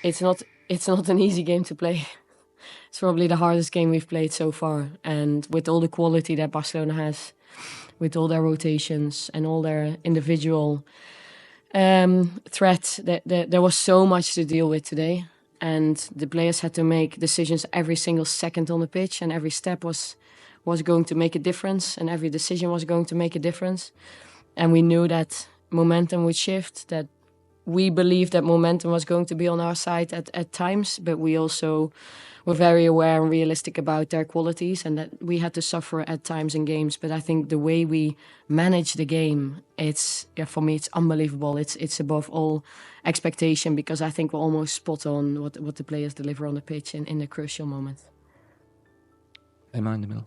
it's not an easy game to play. It's probably the hardest game we've played so far, and with all the quality that Barcelona has, with all their rotations and all their individual threats, there was so much to deal with today, and the players had to make decisions every single second on the pitch, and every step was going to make a difference, and every decision was going to make a difference, and we knew that momentum would shift. That we believed that momentum was going to be on our side at times, but we also were very aware and realistic about their qualities, and that we had to suffer at times in games. But I think the way we manage the game, for me, it's unbelievable. It's above all expectation, because I think we're almost spot on what the players deliver on the pitch in the crucial moments. Emma in the middle.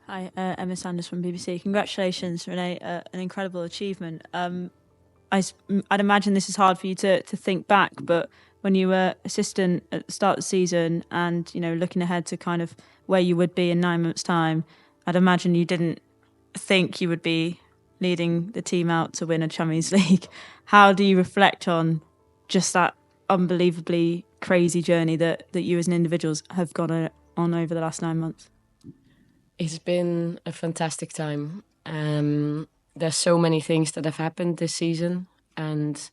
Hi, Emma Sanders from BBC. Congratulations, Renee, an incredible achievement. I'd imagine this is hard for you to think back, but when you were assistant at the start of the season and, looking ahead to kind of where you would be in 9 months' time, I'd imagine you didn't think you would be leading the team out to win a Champions League. How do you reflect on just that unbelievably crazy journey that you as an individual have gone on over the last 9 months? It's been a fantastic time. There's so many things that have happened this season, and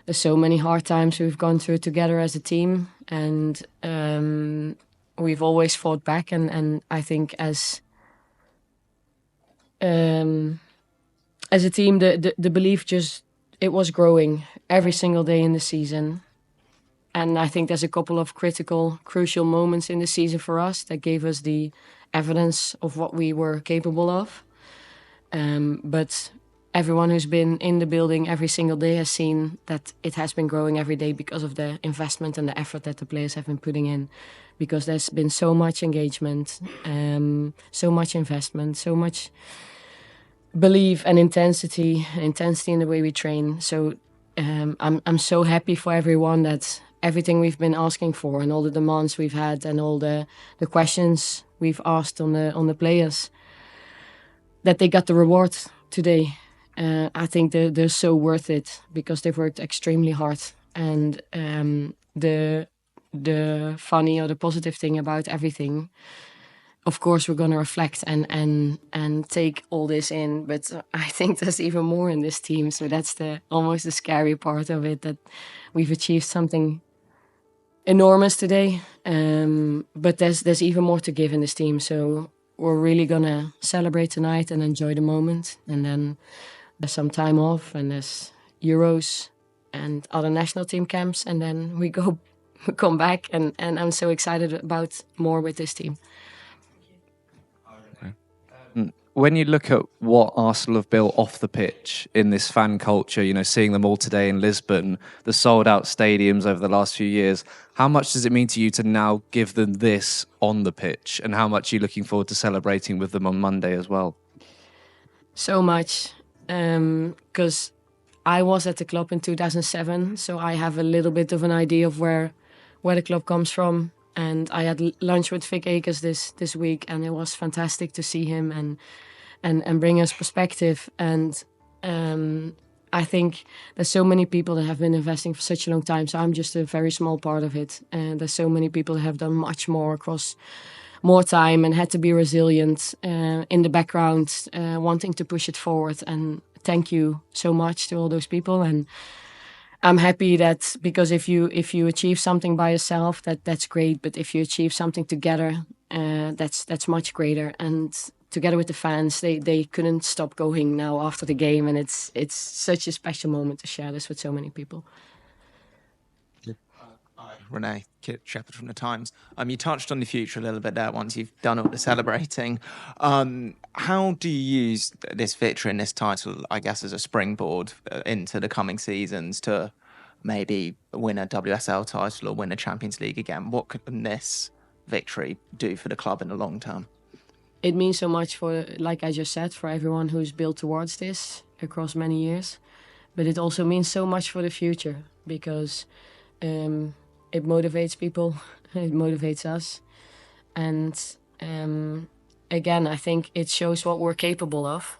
there's so many hard times we've gone through together as a team, and we've always fought back. And I think as a team, the belief it was growing every single day in the season. And I think there's a couple of crucial moments in the season for us that gave us the evidence of what we were capable of. But everyone who's been in the building every single day has seen that it has been growing every day because of the investment and the effort that the players have been putting in. Because there's been so much engagement, so much investment, so much belief and intensity in the way we train. So I'm so happy for everyone that everything we've been asking for and all the demands we've had and all the questions we've asked on the players, that they got the reward today. I think they're so worth it because they've worked extremely hard. And the funny or the positive thing about everything, of course, we're going to reflect and take all this in. But I think there's even more in this team. So that's almost the scary part of it, that we've achieved something enormous today. But there's even more to give in this team. So we're really going to celebrate tonight and enjoy the moment. And then there's some time off, and there's Euros and other national team camps. And then we come back. And I'm so excited about more with this team. When you look at what Arsenal have built off the pitch in this fan culture, seeing them all today in Lisbon, the sold-out stadiums over the last few years, how much does it mean to you to now give them this on the pitch? And how much are you looking forward to celebrating with them on Monday as well? So much, because I was at the club in 2007, so I have a little bit of an idea of where the club comes from. And I had lunch with Vic Akers this week, and it was fantastic to see him and bring us perspective. And I think there's so many people that have been investing for such a long time, so I'm just a very small part of it. And there's so many people that have done much more across more time and had to be resilient in the background, wanting to push it forward. And thank you so much to all those people. And I'm happy that, because if you achieve something by yourself, that's great. But if you achieve something together, that's much greater. And together with the fans, they couldn't stop going now after the game, and it's such a special moment to share this with so many people. Renee, Kit Shepherd from The Times. You touched on the future a little bit there once you've done all the celebrating. How do you use this victory and this title, I guess, as a springboard into the coming seasons to maybe win a WSL title or win a Champions League again? What can this victory do for the club in the long term? It means so much for, like I just said, for everyone who's built towards this across many years. But it also means so much for the future, because it motivates people, it motivates us. And again, I think it shows what we're capable of.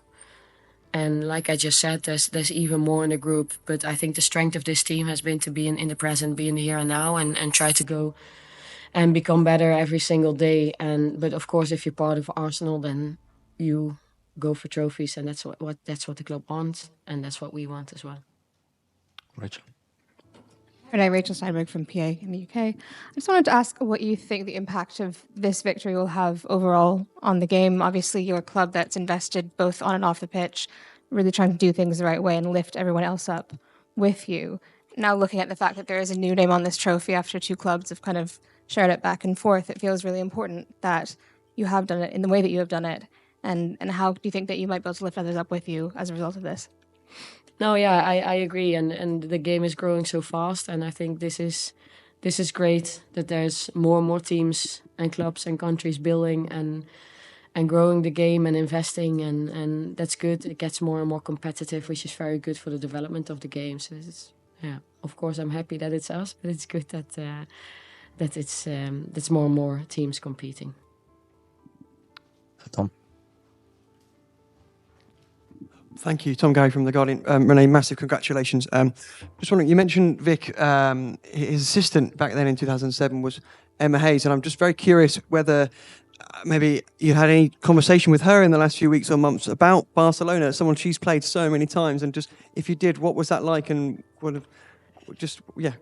And like I just said, there's even more in the group. But I think the strength of this team has been to be in the present, be in the here and now, and try to go and become better every single day. But of course, if you're part of Arsenal, then you go for trophies, and that's what the club wants, and that's what we want as well. Rachel. Renee, Rachel Steinberg from PA in the UK. I just wanted to ask what you think the impact of this victory will have overall on the game. Obviously, you're a club that's invested both on and off the pitch, really trying to do things the right way and lift everyone else up with you. Now, looking at the fact that there is a new name on this trophy after two clubs have kind of shared it back and forth, it feels really important that you have done it in the way that you have done it. And how do you think that you might be able to lift others up with you as a result of this? No, yeah, I agree, and the game is growing so fast, and I think this is great that there's more and more teams and clubs and countries building and growing the game and investing, and that's good. It gets more and more competitive, which is very good for the development of the game. So yeah, of course I'm happy that it's us, but it's good that it's more and more teams competing. Tom. Thank you, Tom Gary from The Guardian. Renee, massive congratulations. Just wondering, you mentioned Vic, his assistant back then in 2007 was Emma Hayes, and I'm just very curious whether maybe you had any conversation with her in the last few weeks or months about Barcelona, someone she's played so many times, and just if you did, what was that like, and I'm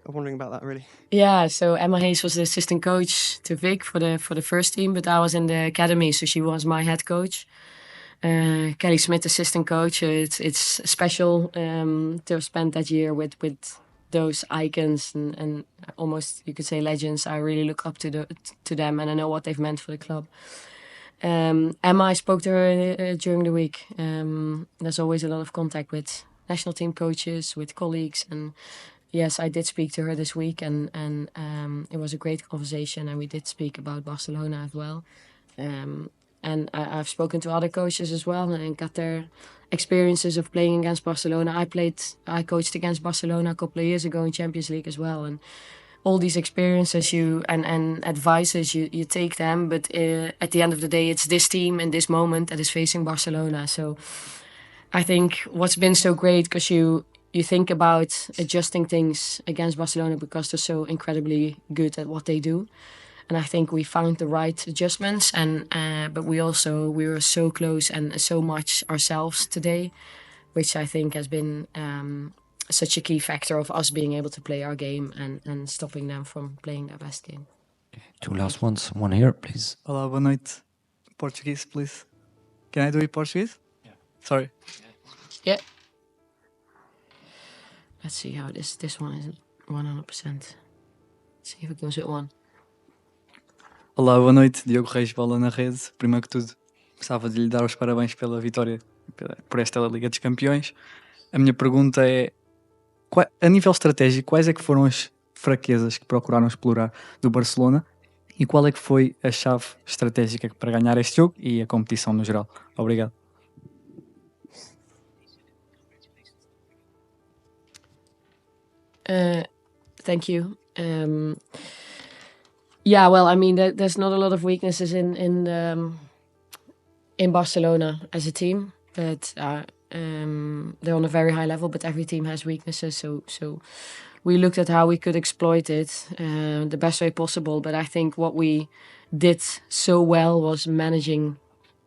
wondering about that really. Yeah, so Emma Hayes was the assistant coach to Vic for the first team, but I was in the academy, so she was my head coach. Kelly Smith, assistant coach. It's special to have spent that year with those icons and almost you could say legends. I really look up to them, and I know what they've meant for the club. Emma, I spoke to her during the week. There's always a lot of contact with national team coaches, with colleagues, and yes, I did speak to her this week, and it was a great conversation, and we did speak about Barcelona as well. And I've spoken to other coaches as well and got their experiences of playing against Barcelona. I coached against Barcelona a couple of years ago in Champions League as well. And all these experiences and advices, you take them. But at the end of the day, it's this team in this moment that is facing Barcelona. So I think what's been so great, because you think about adjusting things against Barcelona because they're so incredibly good at what they do. And I think we found the right adjustments, but we were so close and so much ourselves today, which I think has been such a key factor of us being able to play our game and stopping them from playing their best game. Two last ones. One here, please. Olá, boa noite. Portuguese, please. Can I do it Portuguese? Yeah. Sorry. Yeah. Let's see how this one is 100%. Let's see if it goes with one. Olá, boa noite. Diogo Reis, Bola na Rede. Primeiro que tudo, gostava de lhe dar os parabéns pela vitória por esta Liga dos Campeões. A minha pergunta é, a nível estratégico, quais é que foram as fraquezas que procuraram explorar do Barcelona e qual é que foi a chave estratégica para ganhar este jogo e a competição no geral? Obrigado. Thank you. Yeah, well, I mean, there's not a lot of weaknesses in Barcelona as a team, but they're on a very high level. But every team has weaknesses, so we looked at how we could exploit it the best way possible. But I think what we did so well was managing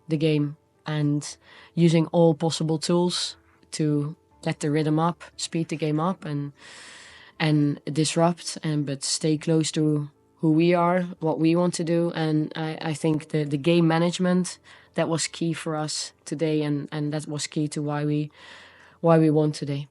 the game and using all possible tools to get the rhythm up, speed the game up, and disrupt, but stay close to who we are, what we want to do. And I think the game management, that was key for us today, and that was key to why we won today.